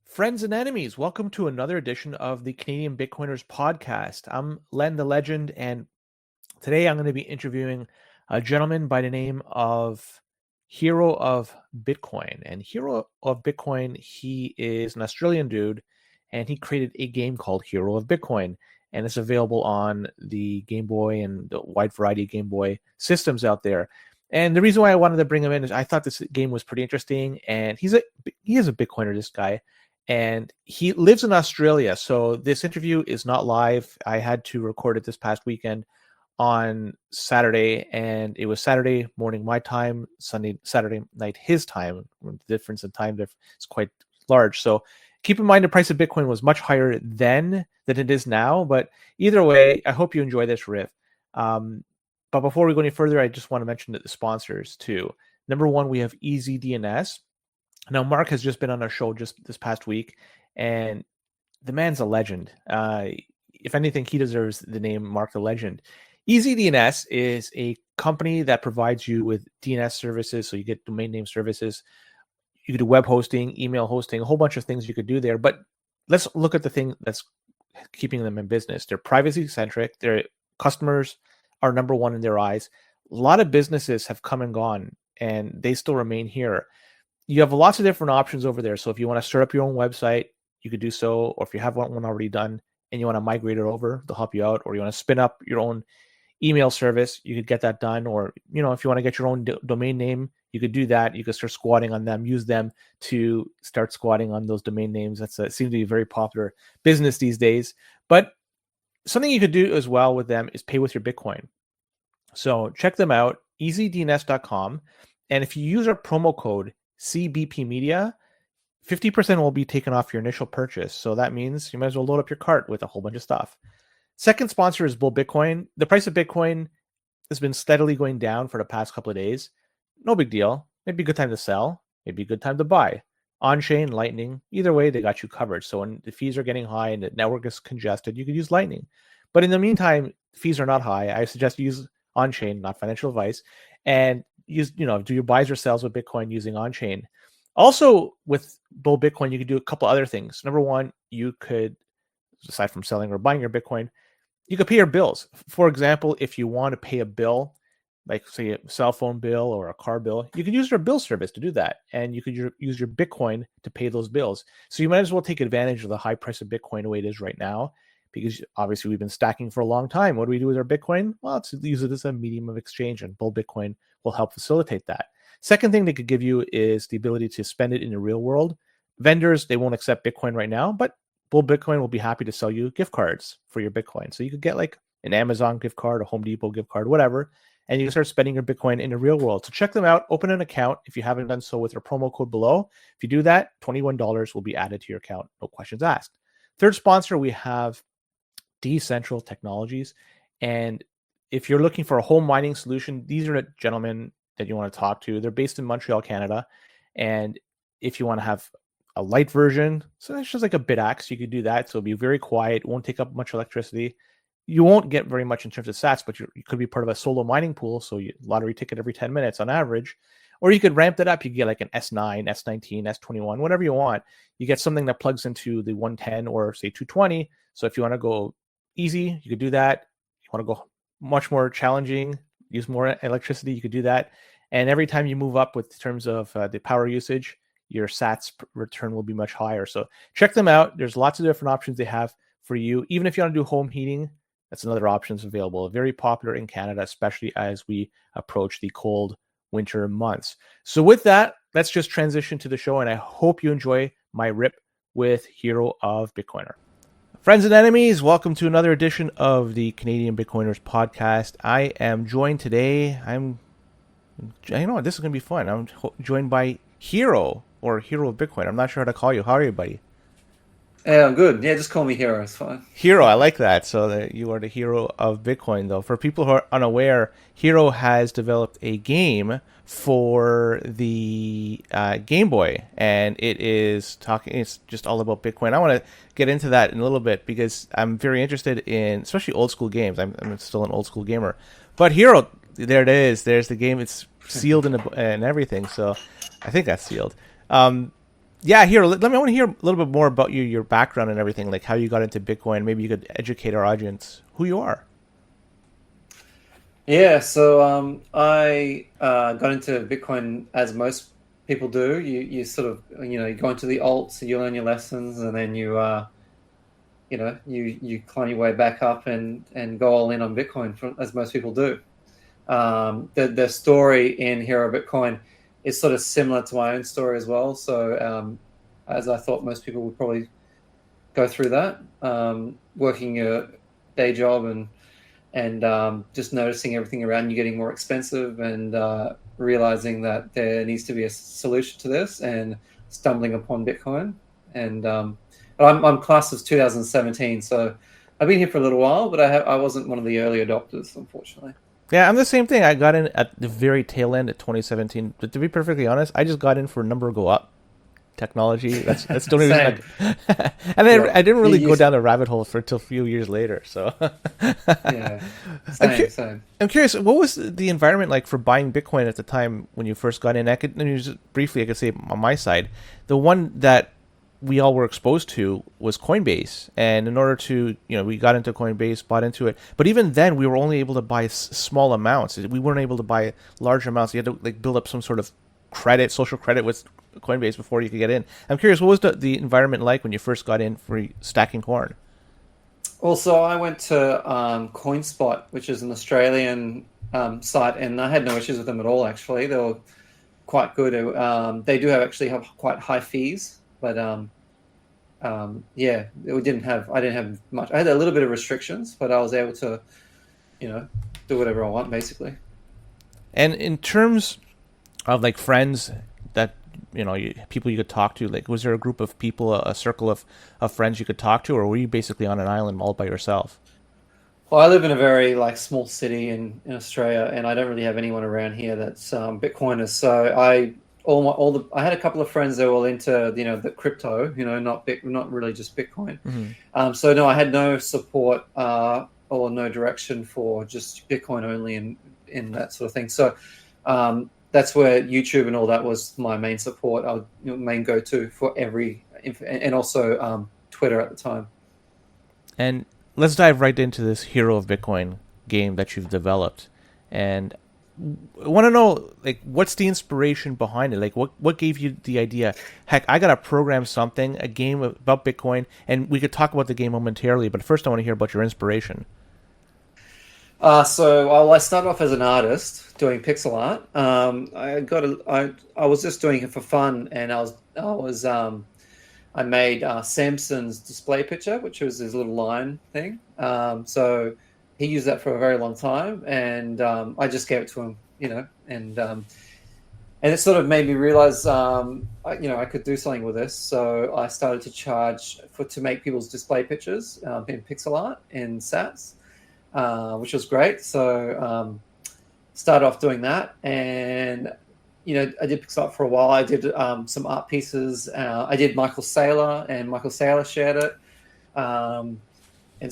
Friends and enemies, welcome to another edition of the Canadian Bitcoiners podcast. I'm Len the Legend, and today I'm going to be interviewing a gentleman by the name of Hero of Bitcoin. And Hero of Bitcoin, he is an Australian dude, and he created a game called Hero of Bitcoin. And it's available on the Game Boy and the wide variety of Game Boy systems out there. And the reason why I wanted to bring him in is I thought this game was pretty interesting, and he is a Bitcoiner, this guy, and he lives in Australia. So this interview is not live. I had to record it this past weekend on Saturday, and it was Saturday morning my time, Saturday night his time. The difference in time is quite large. So keep in mind the price of Bitcoin was much higher then than it is now. But either way, I hope you enjoy this riff. But before we go any further, I just want to mention that the sponsors too. Number one, we have EasyDNS. Now, Mark has just been on our show just this past week, and the man's a legend. If anything, he deserves the name Mark the Legend. EasyDNS is a company that provides you with DNS services, so you get domain name services. You could do web hosting, email hosting, a whole bunch of things you could do there. But let's look at the thing that's keeping them in business. They're privacy-centric. Their customers are number one in their eyes. A lot of businesses have come and gone, and they still remain here. You have lots of different options over there. So if you want to start up your own website, you could do so. Or if you have one already done and you want to migrate it over, they'll help you out. Or you want to spin up your own email service, you could get that done. Or, if you want to get your own domain name, you could do that. You could start squatting on them, use them to start squatting on those domain names. It seems to be a very popular business these days. But something you could do as well with them is pay with your Bitcoin. So check them out, easydns.com. And if you use our promo code CBP Media, 50% will be taken off your initial purchase. So that means you might as well load up your cart with a whole bunch of stuff. Second sponsor is Bull Bitcoin. The price of Bitcoin has been steadily going down for the past couple of days. No big deal. Maybe a good time to sell. Maybe a good time to buy. On-chain, Lightning, either way, they got you covered. So when the fees are getting high and the network is congested, you could use Lightning. But in the meantime, fees are not high. I suggest you use on-chain, not financial advice, and do your buys or sells with Bitcoin using on-chain. Also, with Bull Bitcoin, you could do a couple other things. Number one, you could, aside from selling or buying your Bitcoin, you could pay your bills. For example, if you want to pay a bill, like say a cell phone bill or a car bill, you could use their bill service to do that. And you could use your Bitcoin to pay those bills. So you might as well take advantage of the high price of Bitcoin the way it is right now, because obviously we've been stacking for a long time. What do we do with our Bitcoin? Well, it's use it as a medium of exchange, and Bull Bitcoin will help facilitate that. Second thing they could give you is the ability to spend it in the real world. Vendors, they won't accept Bitcoin right now, but Bull Bitcoin will be happy to sell you gift cards for your Bitcoin. So you could get like an Amazon gift card, a Home Depot gift card, whatever, and you can start spending your Bitcoin in the real world. So check them out. Open an account if you haven't done so with our promo code below. If you do that, $21 will be added to your account. No questions asked. Third sponsor, we have Decentral Technologies. And if you're looking for a home mining solution, these are the gentlemen that you want to talk to. They're based in Montreal, Canada. And if you want to have a light version, so it's just like a BitAxe, you could do that. So it'll be very quiet, won't take up much electricity. You won't get very much in terms of sats, but you could be part of a solo mining pool. So you lottery ticket every 10 minutes on average. Or you could ramp that up. You get like an S9, S19, S21, whatever you want. You get something that plugs into the 110 or say 220. So if you want to go easy, you could do that. You want to go much more challenging, use more electricity, you could do that. And every time you move up with terms of the power usage, your sats return will be much higher. So check them out. There's lots of different options they have for you. Even if you want to do home heating, that's another option available. Very popular in Canada, especially as we approach the cold winter months. So with that, let's just transition to the show, and I hope you enjoy my rip with Hero of Bitcoiner. Friends and enemies, welcome to another edition of the Canadian Bitcoiners podcast. I am joined today. You know what, this is going to be fun. I'm joined by Hero of Bitcoin. I'm not sure how to call you. How are you, buddy? Yeah, I'm good. Yeah, just call me Hero. It's fine. Hero, I like that. So that you are the hero of Bitcoin, though. For people who are unaware, Hero has developed a game for the Game Boy, and it's just all about Bitcoin. I want to get into that in a little bit because I'm very interested in, especially old school games. I'm still an old school gamer. But Hero, there it is. There's the game. It's sealed and everything. So I think that's sealed. Yeah, here. Let me. I want to hear a little bit more about your background and everything, like how you got into Bitcoin. Maybe you could educate our audience who you are. Yeah, so I got into Bitcoin as most people do. You sort of you go into the alts, you learn your lessons, and then you climb your way back up and go all in on Bitcoin, as most people do. The story in Hero Bitcoin is sort of similar to my own story as well. So as I thought most people would probably go through that, working a day job and just noticing everything around you getting more expensive and realizing that there needs to be a solution to this and stumbling upon Bitcoin. And but I'm class of 2017, so I've been here for a little while, but I wasn't one of the early adopters, unfortunately. Yeah, I'm the same thing. I got in at the very tail end of 2017. But to be perfectly honest, I just got in for number go up technology. That's the only reason Same. and then Yeah. I didn't You, really you, go down the rabbit hole for until a few years later. So yeah. I'm, Same. Same. I'm curious, what was the environment like for buying Bitcoin at the time when you first got in? Let me just briefly, I could say on my side, the one that we all were exposed to was Coinbase, and in order to, we got into Coinbase, bought into it, but even then, we were only able to buy small amounts. We weren't able to buy large amounts. You had to like build up some sort of credit, social credit with Coinbase before you could get in. I'm curious, what was the environment like when you first got in for stacking corn? Also, I went to CoinSpot, which is an Australian site, and I had no issues with them at all. Actually, they were quite good. They do actually have quite high fees, but yeah, I didn't have much. I had a little bit of restrictions, but I was able to, do whatever I want, basically. And in terms of like friends that people you could talk to, like was there a group of people, a circle of friends you could talk to, or were you basically on an island all by yourself? Well, I live in a very small city in Australia, and I don't really have anyone around here that's Bitcoiners. So I had a couple of friends that were all into the crypto, not really just Bitcoin. Hmm. So no, I had no support or no direction for just Bitcoin only in that sort of thing. So that's where YouTube and all that was my main support. I would main go to for and also Twitter at the time. And let's dive right into this Hero of Bitcoin game that you've developed. And I want to know, like, what's the inspiration behind it? Like, what gave you the idea? Heck, I gotta program something, a game about Bitcoin, and we could talk about the game momentarily. But first, I want to hear about your inspiration. I started off as an artist doing pixel art. I was just doing it for fun, and I made Samson's display picture, which was his little line thing. So he used that for a very long time, and I just gave it to him, and it sort of made me realize, I could do something with this. So I started to charge to make people's display pictures in pixel art in Sats, which was great. So started off doing that, and I did pixel art for a while. I did some art pieces. I did Michael Saylor, and Michael Saylor shared it, and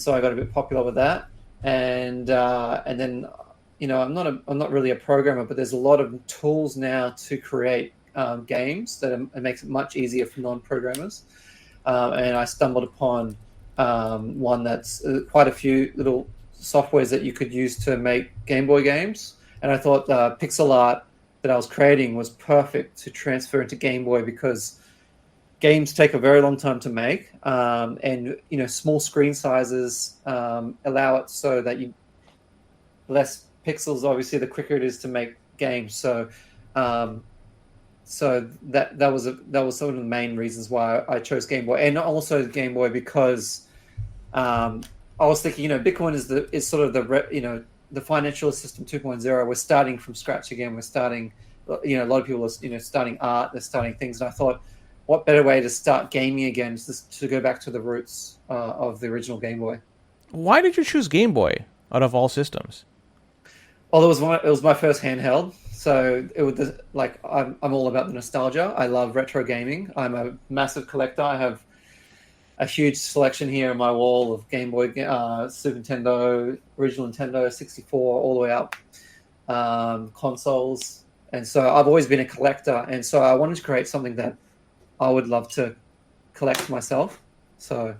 so I got a bit popular with that. And then I'm not really a programmer, but there's a lot of tools now to create games it makes it much easier for non-programmers. And I stumbled upon one that's quite a few little softwares that you could use to make Game Boy games. And I thought pixel art that I was creating was perfect to transfer into Game Boy, because games take a very long time to make, and small screen sizes allow it so that you less pixels. Obviously, the quicker it is to make games. So, that was some of the main reasons why I chose Game Boy, and also Game Boy because I was thinking, Bitcoin is sort of the financial system 2.0. We're starting from scratch again. We're starting, a lot of people are, starting art. They're starting things, and I thought, what better way to start gaming again is to go back to the roots of the original Game Boy. Why did you choose Game Boy out of all systems? Well, it was my first handheld, so it was I'm all about the nostalgia. I love retro gaming. I'm a massive collector. I have a huge selection here on my wall of Game Boy, Super Nintendo, original Nintendo 64, all the way up, consoles. And so I've always been a collector, and so I wanted to create something that I would love to collect myself. So,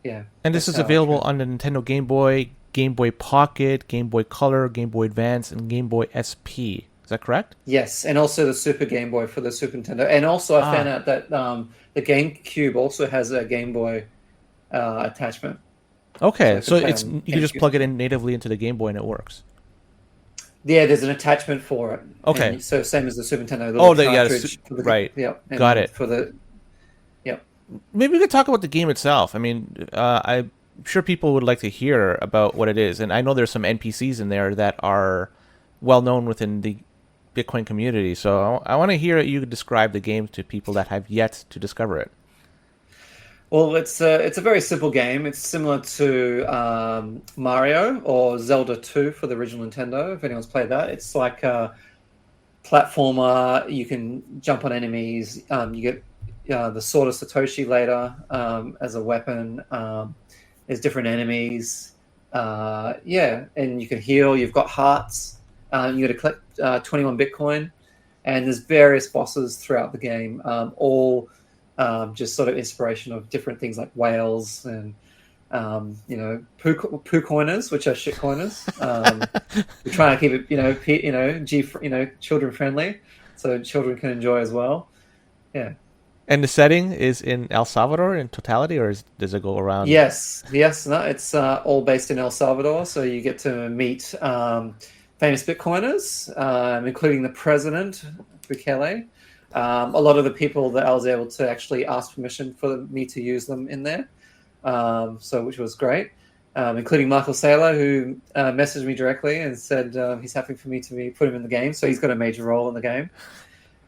yeah. And this is available on the Nintendo Game Boy, Game Boy Pocket, Game Boy Color, Game Boy Advance, and Game Boy SP. Is that correct? Yes, and also the Super Game Boy for the Super Nintendo. And also I found out that the GameCube also has a Game Boy attachment. Okay, so you can just plug it in natively into the Game Boy and it works. Yeah, there's an attachment for it. Okay. And so same as the Super Nintendo. Right. Yep. Got it. Yep. Maybe we could talk about the game itself. I mean, I'm sure people would like to hear about what it is, and I know there's some NPCs in there that are well known within the Bitcoin community. So I want to hear you describe the game to people that have yet to discover it. Well, it's a very simple game. It's similar to Mario or Zelda 2 for the original Nintendo, if anyone's played that. It's like a platformer. You can jump on enemies. You get the Sword of Satoshi later as a weapon. There's different enemies. And you can heal. You've got hearts. You got to collect 21 Bitcoin. And there's various bosses throughout the game, all just sort of inspiration of different things like whales and poo coiners, which are shit coiners. We're trying to keep it children friendly, so children can enjoy as well. Yeah. And the setting is in El Salvador in totality, or does it go around? Yes, no, it's all based in El Salvador, so you get to meet famous Bitcoiners, including the president, Bukele. A lot of the people that I was able to actually ask permission for me to use them in there, which was great, including Michael Saylor, who messaged me directly and said he's happy for me to put him in the game, so he's got a major role in the game.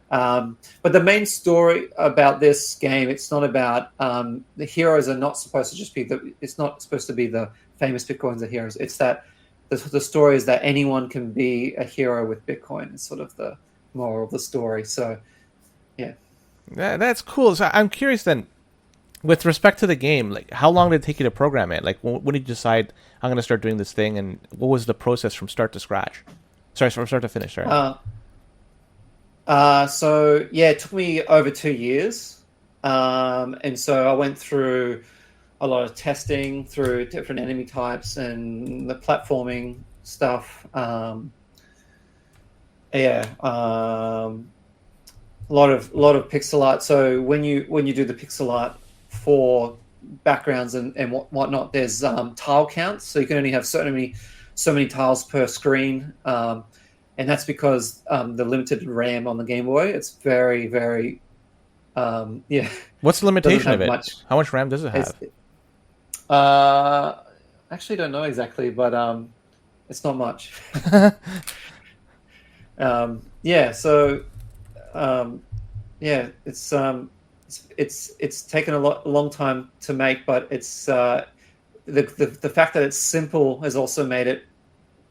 But the main story about this game, it's not about the heroes are not supposed to just be it's not supposed to be the famous Bitcoins are heroes. It's that the story is that anyone can be a hero with Bitcoin. It's sort of the moral of the story. So, yeah. That's cool. So I'm curious then, with respect to the game, like how long did it take you to program it? Like when did you decide I'm going to start doing this thing, and what was the process from start to scratch? Sorry, from start to finish. Sorry. It took me over 2 years. And so I went through a lot of testing through different enemy types and the platforming stuff. A lot of pixel art. So when you do the pixel art for backgrounds and whatnot, there's tile counts. So you can only have so many tiles per screen. And that's because the limited RAM on the Game Boy. It's very, very, What's the limitation of it? How much RAM does it have? Actually, don't know exactly, but it's not much. It's taken a long time to make, but it's the fact that it's simple has also made it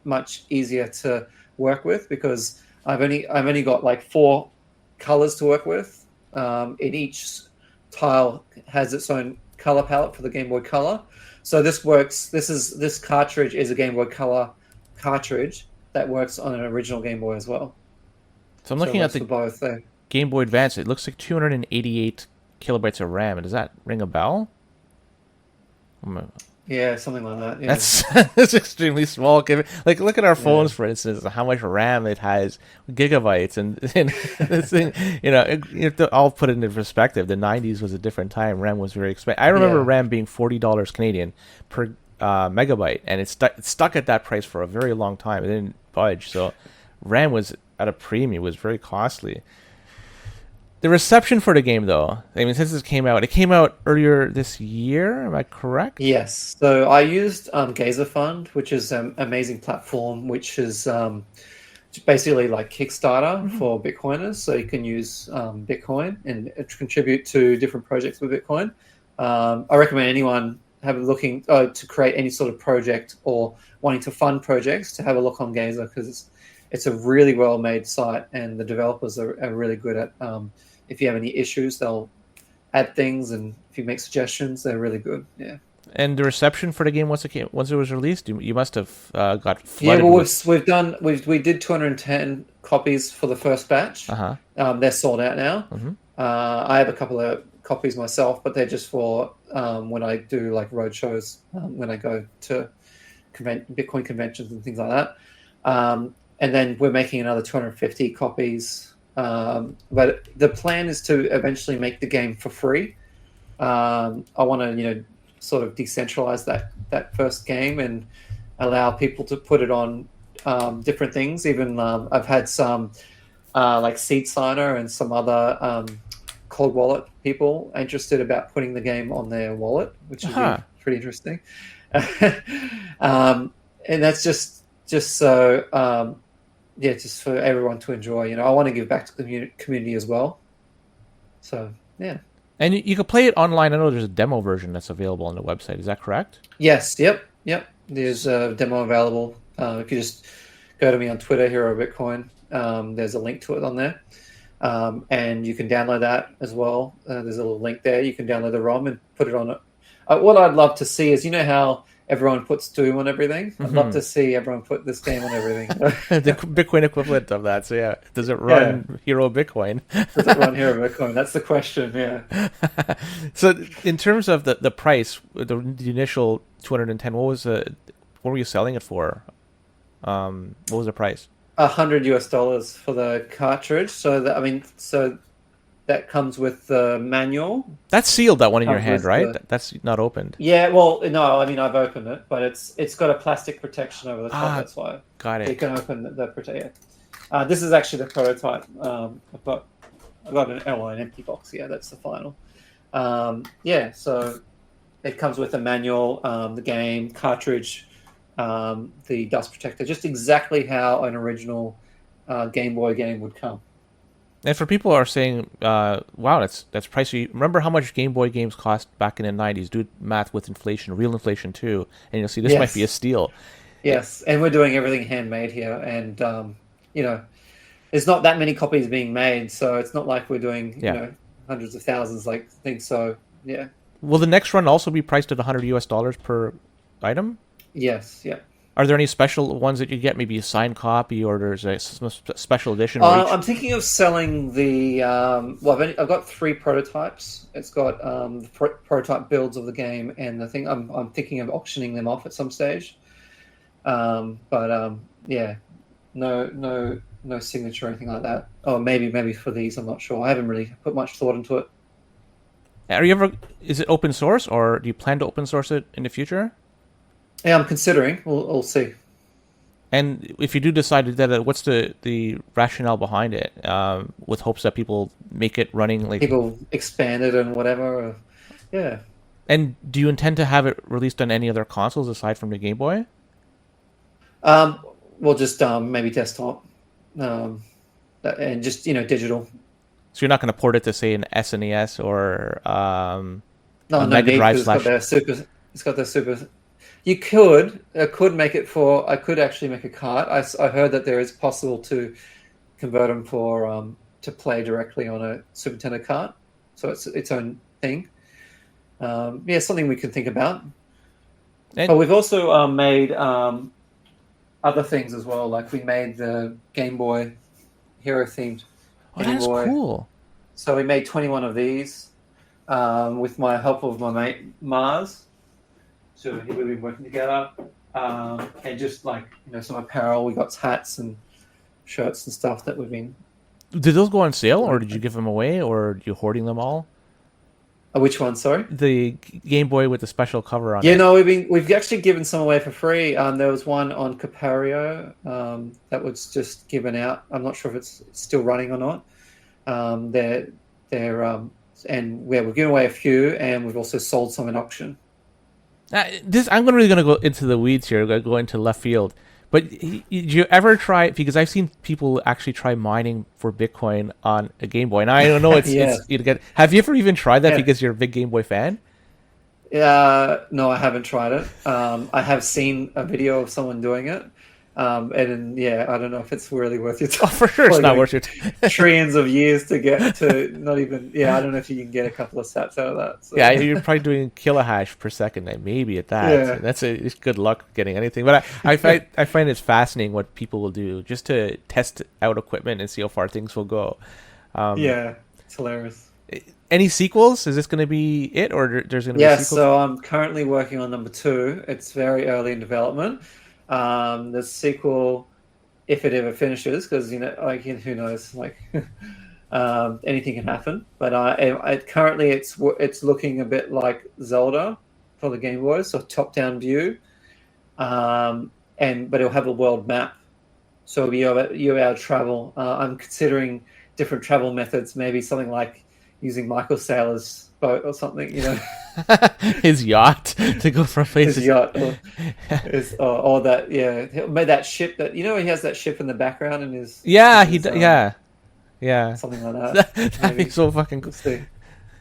much easier to work with, because I've only got like 4 colors to work with. In each tile has its own color palette for the Game Boy Color. So this works. This cartridge is a Game Boy Color cartridge that works on an original Game Boy as well. So I'm looking at the Game Boy Advance. It looks like 288 kilobytes of RAM. Does that ring a bell? Yeah, something like that. Yeah. That's extremely small. Like, look at our phones, for instance, how much RAM it has, gigabytes, and this thing. You have to all put it into perspective. The '90s was a different time. RAM was very expensive. I remember RAM being $40 Canadian per megabyte, and it stuck at that price for a very long time. It didn't budge. So, RAM was at a premium. It was very costly. The reception for the game, though, I mean, since it came out earlier this year. Am I correct? Yes. So I used Keiser Fund, which is an amazing platform, which is basically like Kickstarter for Bitcoiners. So you can use Bitcoin and contribute to different projects with Bitcoin. I recommend anyone looking to create any sort of project or wanting to fund projects to have a look on Keiser, because it's a really well-made site, and the developers are really good at. If you have any issues, they'll add things, and if you make suggestions, they're really good. Yeah. And the reception for the game once it was released, you must have got flooded. Yeah, we did 210 copies for the first batch. Uh-huh. They're sold out now. Mm-hmm. I have a couple of copies myself, but they're just for when I do like road shows, when I go to Bitcoin conventions and things like that. And then we're making another 250 copies. But the plan is to eventually make the game for free. I want to, sort of decentralize that first game and allow people to put it on different things. Even I've had some like Seed Signer and some other cold wallet people interested about putting the game on their wallet, which is pretty interesting. And that's just so just for everyone to enjoy. I want to give back to the community as well. So yeah. And you can play it online. I know there's a demo version that's available on the website. Is that correct? Yes. Yep. There's a demo available. If you just go to me on Twitter, Hero Bitcoin, there's a link to it on there. And you can download that as well. There's a little link there. You can download the ROM and put it on it. What I'd love to see is, how everyone puts Doom on everything? I'd love to see everyone put this game on everything. The Bitcoin equivalent of that. So yeah, does it run Hero Bitcoin? Does it run Hero Bitcoin? That's the question, yeah. So in terms of the price, the initial 210, what were you selling it for? What was the price? $100 for the cartridge. So that comes with the manual. That's sealed, that one in your hand, right? That's not opened. Yeah, well, no, I've opened it, but it's got a plastic protection over the top. That's why. Got it. You can open the protection. This is actually the prototype. I've got an empty box. Yeah, that's the final. So it comes with a manual, the game, cartridge, the dust protector, just exactly how an original Game Boy game would come. And for people who are saying, wow, that's pricey. Remember how much Game Boy games cost back in the 90s? Do math with inflation, real inflation too, and you'll see this might be a steal. Yes, and we're doing everything handmade here, and there's not that many copies being made, so it's not like we're doing hundreds of thousands like things. So yeah. Will the next run also be priced at $100 per item? Yes. Yeah. Are there any special ones that you get, maybe a signed copy, or there's a special edition? I'm thinking of selling the... I've got 3 prototypes. It's got the prototype builds of the game, and I think I'm thinking of auctioning them off at some stage. No signature or anything like that. Oh, maybe for these, I'm not sure. I haven't really put much thought into it. Is it open source, or do you plan to open source it in the future? Yeah, I'm considering. We'll see. And if you do decide to do that, what's the rationale behind it? With hopes that people make it running, like people expand it and whatever. Yeah. And do you intend to have it released on any other consoles aside from the Game Boy? Just maybe desktop, and just digital. So you're not going to port it to, say, an SNES or Mega Drive slash. It's got the super. You could make it for. I could actually make a cart. I heard that there is possible to convert them for to play directly on a Super Nintendo cart, so it's its own thing. Something we can think about. But we've also made other things as well. Like we made the Game Boy Hero themed. That's cool. So we made 21 of these with my help of my mate Mars. So we've been working together, and just like some apparel. We got hats and shirts and stuff that we've been. Did those go on sale, or did you give them away, or are you hoarding them all? Which one? Sorry, the Game Boy with the special cover on it. Yeah, no, we've actually given some away for free. There was one on Capario that was just given out. I'm not sure if it's still running or not. We've given away a few, and we've also sold some in auction. I'm really going to go into the weeds here, go into left field. But did you ever try? Because I've seen people actually try mining for Bitcoin on a Game Boy, and I don't know have you ever even tried that because you're a big Game Boy fan? No, I haven't tried it. I have seen a video of someone doing it. I don't know if it's really worth your time. Oh, for sure, it's not worth your time. Trillions of years to get to not even. Yeah, I don't know if you can get a couple of sats out of that. So. Yeah, you're probably doing kilohash per second, maybe at that. Yeah. That's it's good luck getting anything. But I find it's fascinating what people will do just to test out equipment and see how far things will go. It's hilarious. Any sequels? Is this going to be it, or there's going to be a Yeah, sequel? so I'm currently working on number two. It's very early in development. The sequel, if it ever finishes, because like who knows, like anything can happen. But currently it's looking a bit like Zelda for the Game Boy, so top-down view, but it'll have a world map, so you're able to travel. I'm considering different travel methods, maybe something like using Michael Saylor's boat or something, His yacht to go from his places. yacht, or that, made that ship that he has that ship in the background in Yeah, his yeah, yeah. something like that. That'd be Maybe so fucking cool. we'll see.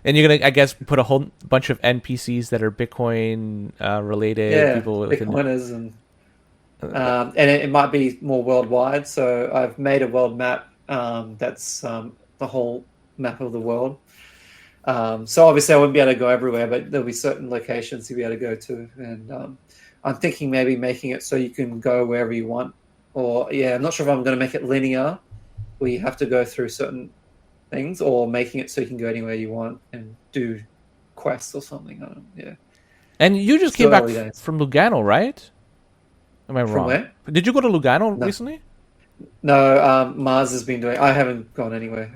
And you're gonna, I guess, put a whole bunch of NPCs that are Bitcoin related Yeah, people within. Bitcoiners and it might be more worldwide. So I've made a world map that's the whole map of the world. So obviously I wouldn't be able to go everywhere, but there'll be certain locations you'll be able to go to. And I'm thinking maybe making it so you can go wherever you want. Or, I'm not sure if I'm going to make it linear, where you have to go through certain things, or making it so you can go anywhere you want and do quests or something. I don't know. Yeah. And you just came Still back early days. from Lugano, right? Am I From wrong? where? Did you go to Lugano No. recently? No, Mars has been doing. I haven't gone anywhere.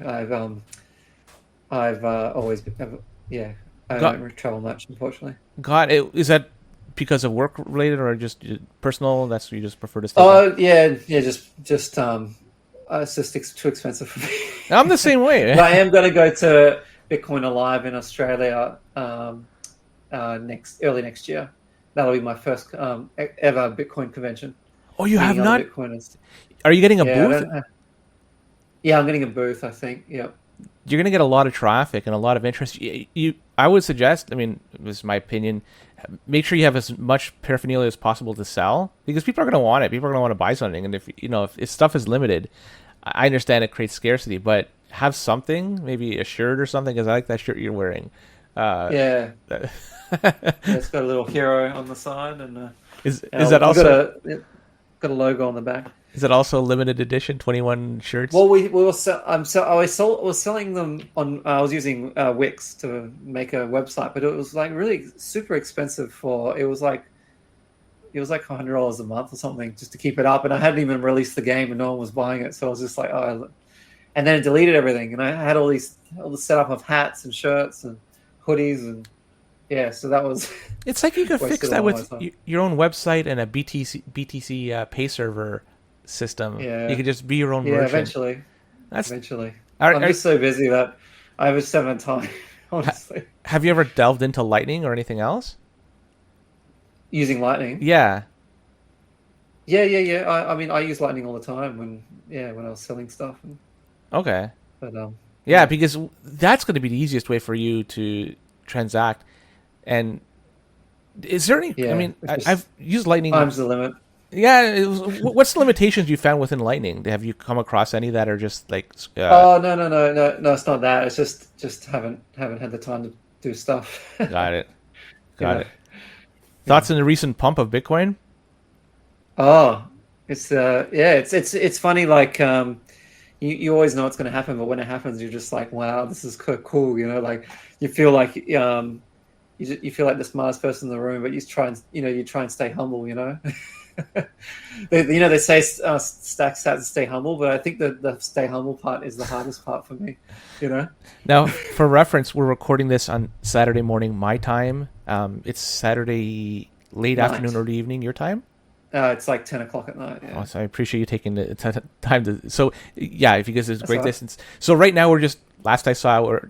I've always been. Yeah, I Got don't travel much, unfortunately. got it. Is that because of work related or just personal? That's you just prefer to stay home. Oh yeah. It's just too expensive for me. I'm the same way. But I am going to go to Bitcoin Alive in Australia early next year. That'll be my first ever Bitcoin convention. Oh, you have Meeting other not? Bitcoiners. Are you getting a Yeah, booth? I'm getting a booth. I think. Yep. You're going to get a lot of traffic and a lot of interest. I would suggest, I mean, this is my opinion, make sure you have as much paraphernalia as possible to sell, because people are going to want it. People are going to want to buy something. And if stuff is limited, I understand it creates scarcity, but have something, maybe a shirt or something, because I like that shirt you're wearing. Yeah. It's got a little hero on the side, and is that also got a logo on the back. is that also limited edition 21 shirts? Well, we were was selling them on. I was using Wix to make a website, but it was like really super expensive it was like $100 a month or something just to keep it up, and I hadn't even released the game, and no one was buying it, so I was just like, oh. And then it deleted everything, and I had all the setup of hats and shirts and hoodies, and so that was. It's like you could fix wasted that all with my time. your own website and a BTC pay server system. Yeah. You could just be your own Yeah, merchant. eventually. That's Eventually. Are- I'm are- just so busy that I just haven't had time, honestly. Have you ever delved into Lightning or anything else? Using Lightning. Yeah. Yeah. I mean, I use Lightning all the time when I was selling stuff. Okay. But Yeah, because that's going to be the easiest way for you to transact. And is there any? Yeah, I mean, it's just I've used Lightning. time's the limit. Yeah. What's the limitations you found within Lightning? Have you come across any that are just like? Oh no! It's not that. It's just haven't had the time to do stuff. Got it. You Got know. it. Thoughts on the recent pump of Bitcoin? Oh, it's funny. Like you always know it's going to happen, but when it happens, you're just like, wow, this is cool. Like you feel like you feel like the smartest person in the room, but you try and stay humble. They say stack sats and stay humble, but I think that the stay humble part is the hardest part for me. Now, for reference, we're recording this on Saturday morning, my time. It's Saturday late Night. afternoon, early evening, your time. It's like 10 o'clock at night. Yeah. Oh, so I appreciate you taking the time to. So yeah, if you guys, it's a That's great all right. distance. So right now we're just last I saw we're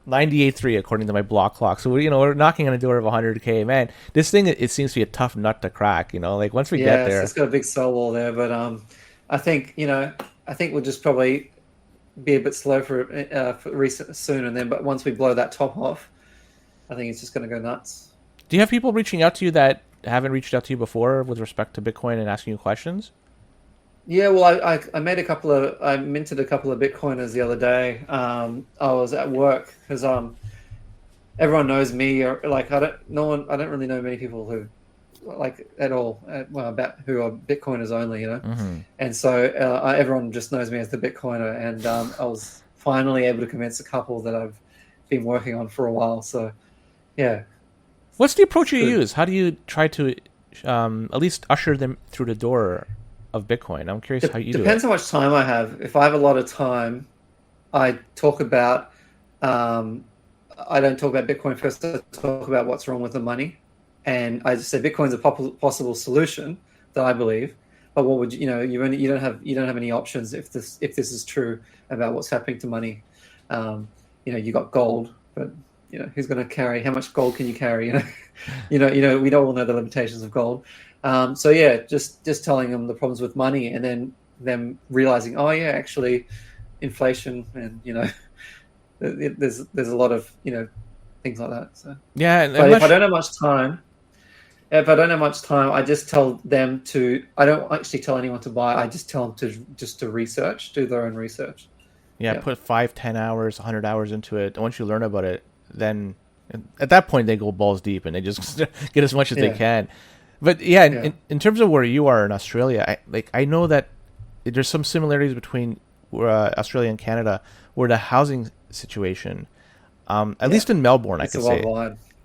98.3 according to my block clock. So we're knocking on the door of 100K. Man, this thing it seems to be a tough nut to crack. Like once we get there, It's got a big soul wall there, but I think we'll just probably be a bit slow for recent soon, and then but once we blow that top off, I think it's just going to go nuts. do you have people reaching out to you that haven't reached out to you before with respect to Bitcoin and asking you questions? Yeah, well, I minted a couple of Bitcoiners the other day. I was at work because everyone knows me. Or like I don't really know many people who like at all about who are Bitcoiners only. Mm-hmm. And so everyone just knows me as the Bitcoiner. And I was finally able to convince a couple that I've been working on for a while. So, yeah. What's the approach you use? How do you try to at least usher them through the door of Bitcoin? I'm curious how you do it. Depends how much time I have. If I have a lot of time, I talk about. I don't talk about Bitcoin first. I talk about what's wrong with the money, and I just say Bitcoin's a possible solution that I believe. But what would you know? You don't have any options if this is true about what's happening to money. You got gold, but who's going to carry? How much gold can you carry? We don't all know the limitations of gold. So yeah, just telling them the problems with money, and then them realizing, oh yeah, actually, inflation, and there's a lot of things like that. So yeah, but if I don't have much time. If I don't have much time, I just tell them to. I don't actually tell anyone to buy. I just tell them to research, do their own research. Yeah, put 5, 10 hours, 100 hours into it. And once you learn about it, then at that point they go balls deep and they just get as much as they can. But in terms of where you are in Australia, I know that there's some similarities between Australia and Canada, where the housing situation, at least in Melbourne, I could say.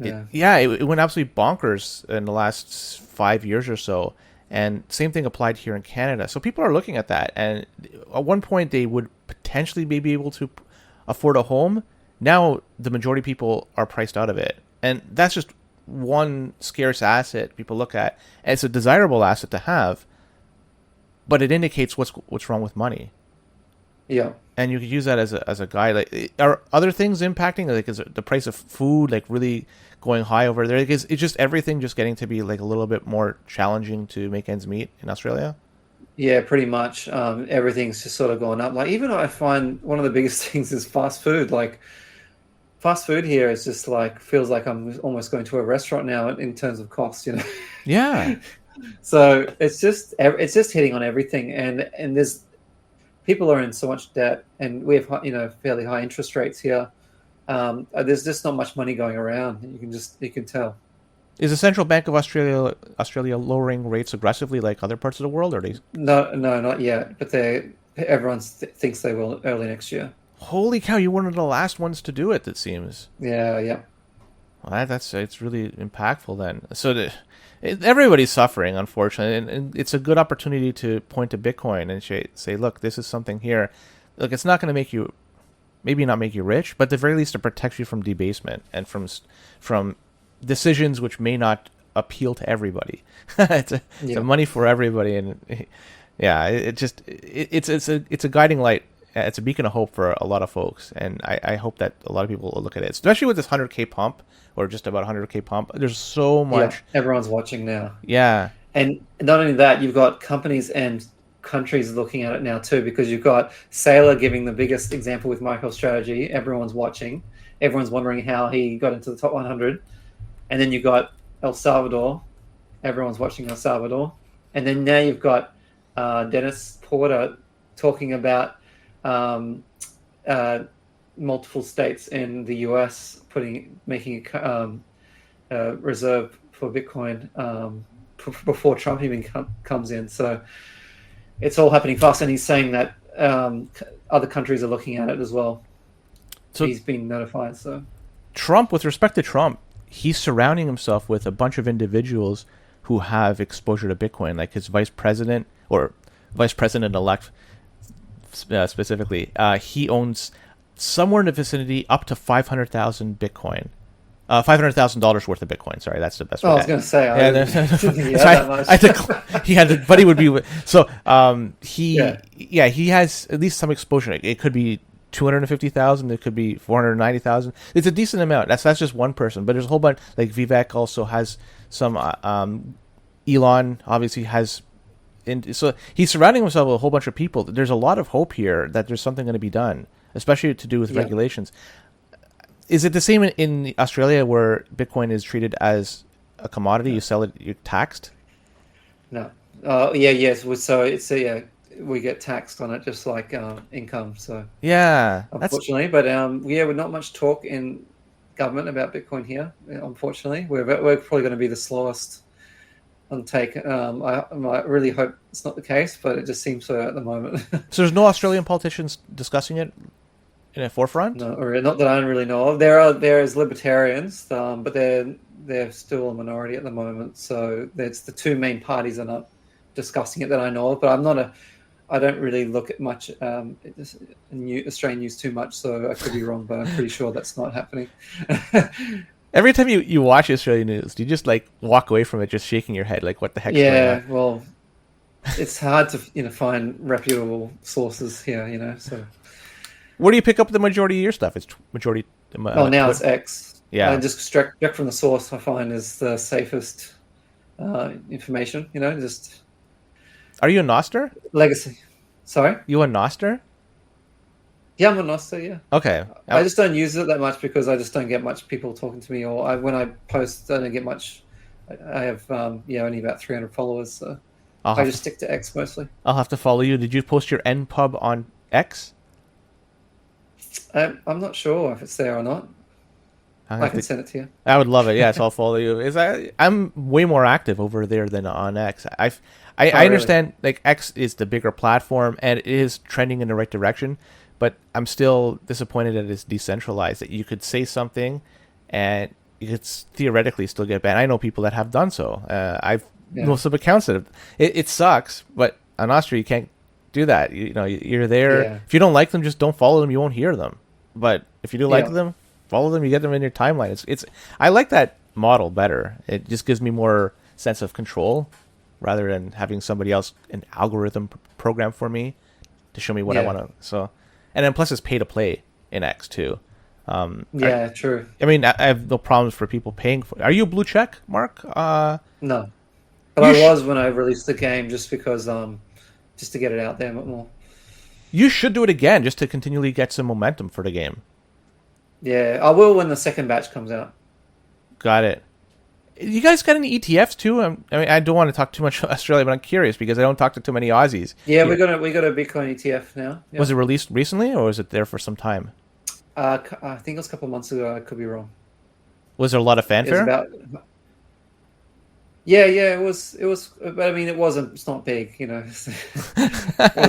It went absolutely bonkers in the last 5 years or so, and same thing applied here in Canada. So people are looking at that, and at one point they would potentially be able to afford a home. Now the majority of people are priced out of it, and that's just one scarce asset people look at. And it's a desirable asset to have, but it indicates what's wrong with money. Yeah. And you could use that as a guide. Like, are other things impacting? Like, is the price of food really going high over there? Like, is it just everything just getting to be like a little bit more challenging to make ends meet in Australia? Yeah, pretty much. Everything's just sort of going up. Like, even I find one of the biggest things is fast food. Like, fast food here is just like feels like I'm almost going to a restaurant now in terms of cost. Yeah. So it's just hitting on everything, and there's. People are in so much debt, and we have fairly high interest rates here. There's just not much money going around. You can tell. Is the Central Bank of Australia lowering rates aggressively like other parts of the world, or are they? No, not yet. But everyone thinks they will early next year. Holy cow! You're one of the last ones to do it. It seems. Yeah. Well, it's really impactful then. So everybody's suffering, unfortunately, and it's a good opportunity to point to Bitcoin and say, look, this is something here. Look, it's not going to maybe not make you rich, but at the very least it protects you from debasement and from decisions which may not appeal to everybody. It's a money for everybody, and it's a guiding light. It's a beacon of hope for a lot of folks, and I hope that a lot of people will look at it, especially with this 100K pump, or just about 100K pump. There's so much. Yeah, everyone's watching now. Yeah. And not only that, you've got companies and countries looking at it now too, because you've got Saylor giving the biggest example with MicroStrategy. Everyone's watching. Everyone's wondering how he got into the top 100. And then you've got El Salvador. Everyone's watching El Salvador. And then now you've got Dennis Porter talking about multiple states in the US making a reserve for Bitcoin before Trump even comes in. So it's all happening fast, and he's saying that other countries are looking at it as well. So he's been notified. So with respect to Trump, he's surrounding himself with a bunch of individuals who have exposure to Bitcoin, like his vice president or vice president-elect specifically. He owns somewhere in the vicinity up to 500,000 Bitcoin. $500,000 worth of Bitcoin. Sorry, that's the best way. I was going to say, but he would be. So he has at least some exposure. It could be 250,000. It could be 490,000. It's a decent amount. That's just one person, but there's a whole bunch. Like Vivek also has some. Elon obviously has. So he's surrounding himself with a whole bunch of people. There's a lot of hope here that there's something going to be done, especially to do with regulations. Is it the same in Australia, where Bitcoin is treated as a commodity? You sell it, you're taxed? No. Yes. So it's we get taxed on it just like income. So unfortunately, but with not much talk in government about Bitcoin here. Unfortunately, we're probably going to be the slowest on take. I really hope it's not the case, but it just seems so at the moment. So there's no Australian politicians discussing it? in the forefront? No, or not that I really know of. There is libertarians, but they're still a minority at the moment. So it's the two main parties are not discussing it that I know of. But I don't really look at much Australian news too much, so I could be wrong, but I'm pretty sure that's not happening. Every time you watch Australian news, do you just like walk away from it just shaking your head like what the heck's going Yeah, on? well, it's hard to find reputable sources here. So Where do you pick up the majority of your stuff? It's majority. now it's X. Yeah. Just direct from the source. I find is the safest information. Just Are you a Noster? legacy. Sorry. You a Noster? Yeah, I'm a Noster, yeah. Okay. I just don't use it that much because I just don't get much people talking to me, or when I post, I don't get much. I have only about 300 followers, so I just stick to X mostly. I'll have to follow you. Did you post your NPub on X? I'm not sure if it's there or not. I can send it to you. I would love it. Yes, I'll follow you. I'm way more active over there than on X. I understand like X is the bigger platform and it is trending in the right direction, but I'm still disappointed that it's decentralized. That you could say something, and you could theoretically still get banned. I know people that have done so. I've know some accounts that it sucks, but on Austria you can't do that. You're there. Yeah. If you don't like them, just don't follow them. You won't hear them. But if you do like them, follow them. You get them in your timeline. It's I like that model better. It just gives me more sense of control rather than having somebody else an algorithm program for me to show me what I want to. So, and then plus it's pay to play in X too. True. I mean, I have no problems for people paying for. Are you a blue check, Mark? No, but I was when I released the game, just because just to get it out there a bit more. You should do it again just to continually get some momentum for the game. Yeah, I will when the second batch comes out. Got it. You guys got any ETFs too? I mean, I don't want to talk too much Australia, but I'm curious because I don't talk to too many Aussies. Yeah, we got a Bitcoin ETF now. Yep. Was it released recently, or was it there for some time? I think it was a couple of months ago. I could be wrong. Was there a lot of fanfare? Yeah, it was, but I mean, it wasn't. It's not big, it wasn't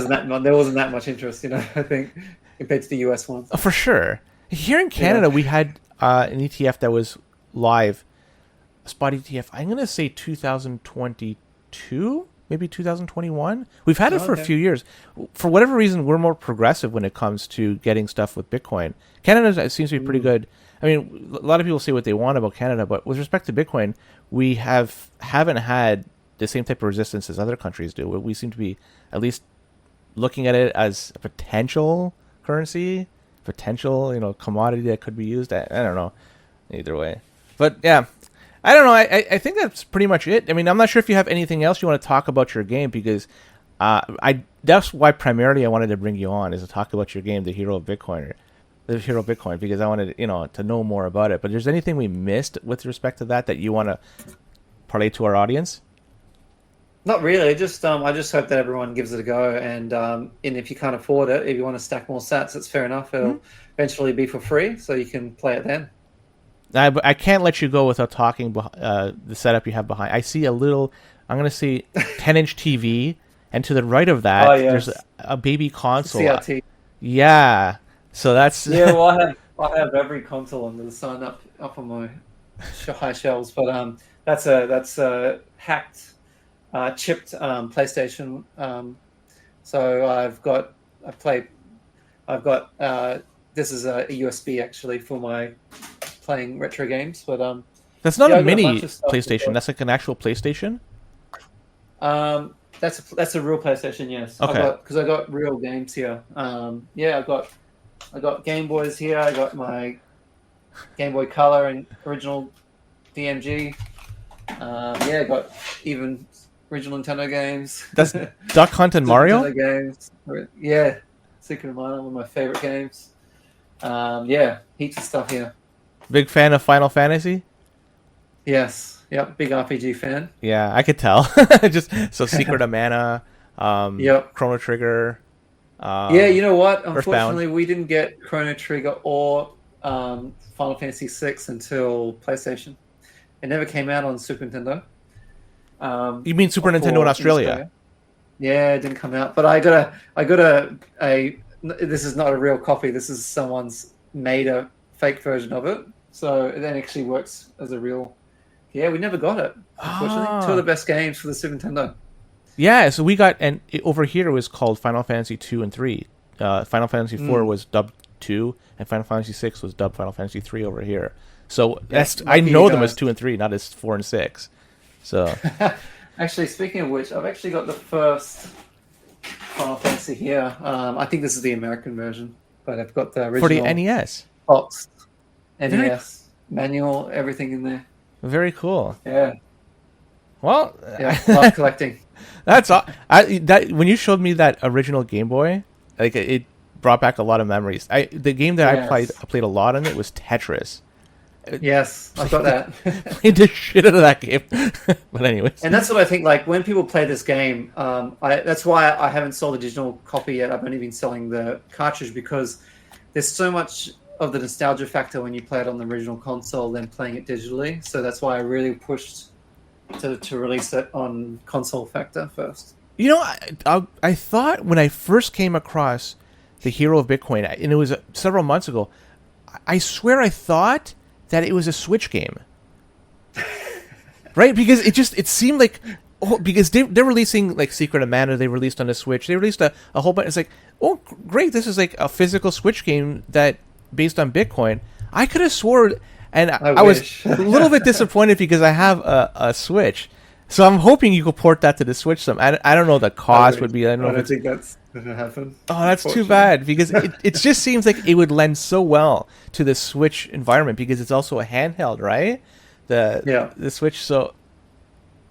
that. There wasn't that much interest, I think, compared to the US one. Oh, for sure. Here in Canada, we had an ETF that was live. Spot ETF. I'm going to say 2022, maybe 2021. We've had it for a few years. For whatever reason, we're more progressive when it comes to getting stuff with Bitcoin. Canada seems to be pretty good. I mean, a lot of people say what they want about Canada, but with respect to Bitcoin, we haven't had the same type of resistance as other countries do. We seem to be at least looking at it as a potential currency, potential commodity that could be used. I don't know. Either way, but yeah. I don't know. I think that's pretty much it. I mean, I'm not sure if you have anything else you want to talk about your game because that's why primarily I wanted to bring you on is to talk about your game, the Hero Bitcoin, because I wanted to know more about it. But is there anything we missed with respect to that you want to parlay to our audience? Not really. Just I just hope that everyone gives it a go, and if you can't afford it, if you want to stack more sats, that's fair enough. It'll eventually be for free, so you can play it then. I can't let you go without talking the setup you have behind. I see I'm going to see 10-inch TV, and to the right of that, there's a baby console. CRT. Yeah, so that's... Yeah, well, I have every console under the sun up on my high shelves, but that's a hacked, chipped PlayStation. So I've got this is a USB actually for my playing retro games, but that's not a mini PlayStation. That's like an actual PlayStation. That's a real PlayStation. Yes. Okay. Because I got real games here. I got Game Boys here. I got my Game Boy Color and original DMG. I got even original Nintendo games. That's Duck Hunt and Mario. Nintendo games. Yeah, Secret of Mana, one of my favorite games. Heaps of stuff here. Big fan of Final Fantasy? Yes. Yep. Big RPG fan. Yeah, I could tell. Just so Secret of Mana, Chrono Trigger. You know what? Unfortunately, we didn't get Chrono Trigger or Final Fantasy VI until PlayStation. It never came out on Super Nintendo. You mean Super Nintendo in Australia? Yeah, it didn't come out. But I got a this is not a real copy. This is someone's made a fake version of it. So it then actually works as a real. Yeah, we never got it. Unfortunately, two of the best games for the Super Nintendo. Yeah, so we got, and over here it was called Final Fantasy 2 and 3. Final Fantasy 4 was dubbed 2, and Final Fantasy 6 was dubbed Final Fantasy 3 over here. So that's I know them as 2 and 3, not as 4 and 6. So actually, speaking of which, I've actually got the first Final Fantasy here. I think this is the American version, but I've got the original for the NES. Box, NES, manual, everything in there. Very cool. Yeah. Well, yeah, love collecting. That's that when you showed me that original Game Boy, like it brought back a lot of memories. The game that I played a lot on it was Tetris. Yes, I've got that. Played the shit out of that game. But anyways, and that's what I think. Like when people play this game, that's why I haven't sold a digital copy yet. I've only been selling the cartridge because there's so much of the nostalgia factor when you play it on the original console than playing it digitally. So that's why I really pushed to release it on console factor first. You know, I thought when I first came across the Hero of Bitcoin, and it was several months ago, I swear I thought that it was a Switch game. Right? Because it seemed like, because they're releasing like Secret of Mana, they released on the Switch, they released a whole bunch. It's like, oh great, this is like a physical Switch game that based on Bitcoin. I could have swore, and I was a little bit disappointed because I have a Switch. So I'm hoping you could port that to the Switch some. I don't know the cost would be. I don't think that's going to happen. Oh, that's too bad because it just seems like it would lend so well to the Switch environment because it's also a handheld, right? The Switch. So,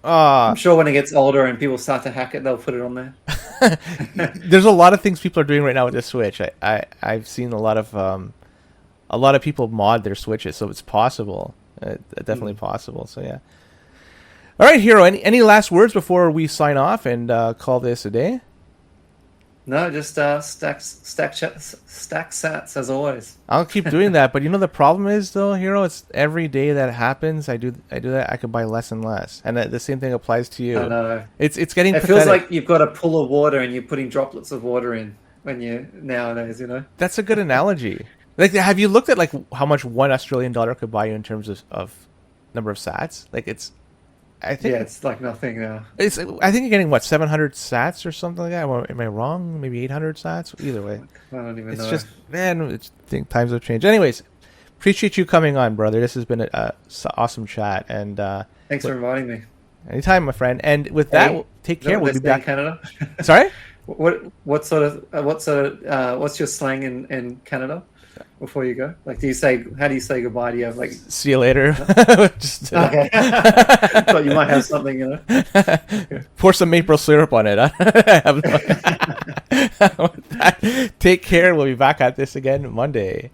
I'm sure when it gets older and people start to hack it, they'll put it on there. There's a lot of things people are doing right now with the Switch. I've seen a lot of people mod their Switches, so it's possible. Definitely possible. So yeah. All right, Hero. Any last words before we sign off and call this a day? No, just stack sats as always. I'll keep doing that, but you know the problem is though, Hero. It's every day that happens. I do that. I could buy less and less, and the same thing applies to you. I know. It's getting. It pathetic. feels like you've got a pool of water and you're putting droplets of water in when you nowadays. You know. That's a good analogy. Like, have you looked at like how much $1 Australian could buy you in terms of number of sats? Like it's. I think it's like nothing now. I think you're getting 700 sats or something like that. Am I wrong? Maybe 800 sats. Either way, I don't even know. It's just I think times have changed. Anyways, appreciate you coming on, brother. This has been an awesome chat, and thanks for inviting me. Anytime, my friend. And with that, take care. We'll be back in Canada. Sorry. What's your slang in Canada? Before you go, like, how do you say goodbye? Do you have like see you later? Just, okay. Thought you might have something, you know. Pour some maple syrup on it. Take care. We'll be back at this again Monday.